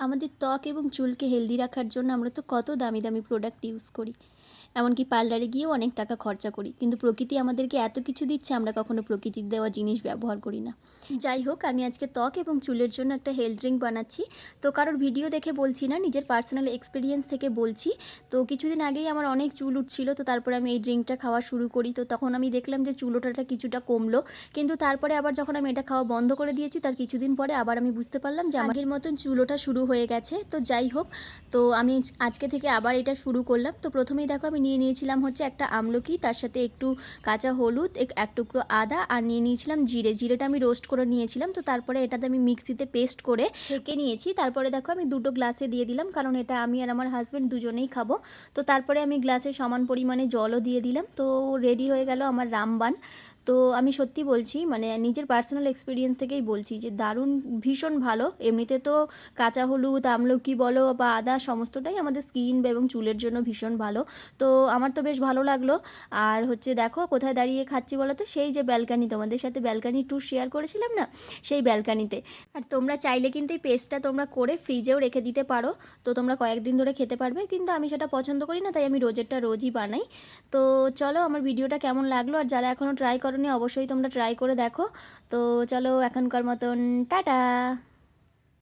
আমাদের ত্বক এবং চুলকে হেলদি রাখার জন্য আমরা তো কত দামি দামি প্রোডাক্ট ইউজ করি, এমনকি পার্লারে গিয়েও অনেক টাকা খরচা করি, কিন্তু প্রকৃতি আমাদেরকে এত কিছু দিচ্ছে, আমরা কখনো প্রকৃতির দেওয়া জিনিস ব্যবহার করি না। যাই হোক, আমি আজকে ত্বক এবং চুলের জন্য একটা হেলথ ড্রিঙ্ক বানাচ্ছি। তো কারোর ভিডিও দেখে বলছি না, নিজের পার্সোনাল এক্সপিরিয়েন্স থেকে বলছি। তো কিছুদিন আগেই আমার অনেক চুল উঠছিল, তো তারপরে আমি এই ড্রিঙ্কটা খাওয়া শুরু করি। তো তখন আমি দেখলাম যে চুল ওঠাটা কিছুটা কমলো, কিন্তু তারপরে আবার যখন আমি এটা খাওয়া বন্ধ করে দিয়েছি, তার কিছুদিন পরে আবার আমি বুঝতে পারলাম যে আগের মতন চুল ওঠা শুরু হয়ে গেছে। তো যাই হোক, তো আমি আজকে থেকে আবার এটা শুরু করলাম। তো প্রথমেই দেখো, আমি নিয়ে নিয়েছিলাম হচ্ছে একটা আমলকি, তার সাথে একটু কাঁচা হলুদ, এক টুকরো আদা, আর নিয়ে নিয়েছিলাম জিরেটা আমি রোস্ট করে নিয়েছিলাম। তো তারপরে এটাতে আমি মিক্সিতে পেস্ট করে ছেঁকে নিয়েছি। তারপরে দেখো আমি দুটো গ্লাসে দিয়ে দিলাম, কারণ এটা আমি আর আমার হাজব্যান্ড দুজনেই খাবো। তো তারপরে আমি গ্লাসে সমান পরিমাণে জলও দিয়ে দিলাম। তো রেডি হয়ে গেল আমার রামবান। তো আমি সত্যি বলছি, মানে নিজের পার্সোনাল এক্সপিরিয়েন্স থেকেই বলছি যে দারুণ, ভীষণ ভালো। এমনিতে তো কাঁচা হলুদ, আমলকি বলো বা আদা, সমস্তটাই আমাদের স্কিন এবং চুলের জন্য ভীষণ ভালো। তো আমার তো বেশ ভালো লাগলো। আর হচ্ছে দেখো কোথায় দাঁড়িয়ে খাচ্ছি বলো তো, সেই যে ব্যালকানি, তোমাদের সাথে ব্যালকানি ট্যুর শেয়ার করেছিলাম না, সেই ব্যালকানিতে। আর তোমরা চাইলে কিন্তু এই পেস্টটা তোমরা করে ফ্রিজেও রেখে দিতে পারো, তো তোমরা কয়েকদিন ধরে খেতে পারবে। কিন্তু আমি সেটা পছন্দ করি না, তাই আমি রোজেরটা রোজই বানাই। তো চলো, আমার ভিডিওটা কেমন লাগলো, আর যারা এখনও ট্রাই করোনি অবশ্যই তোমরা ট্রাই করে দেখো। তো চলো, এখনকার মতন টাটা।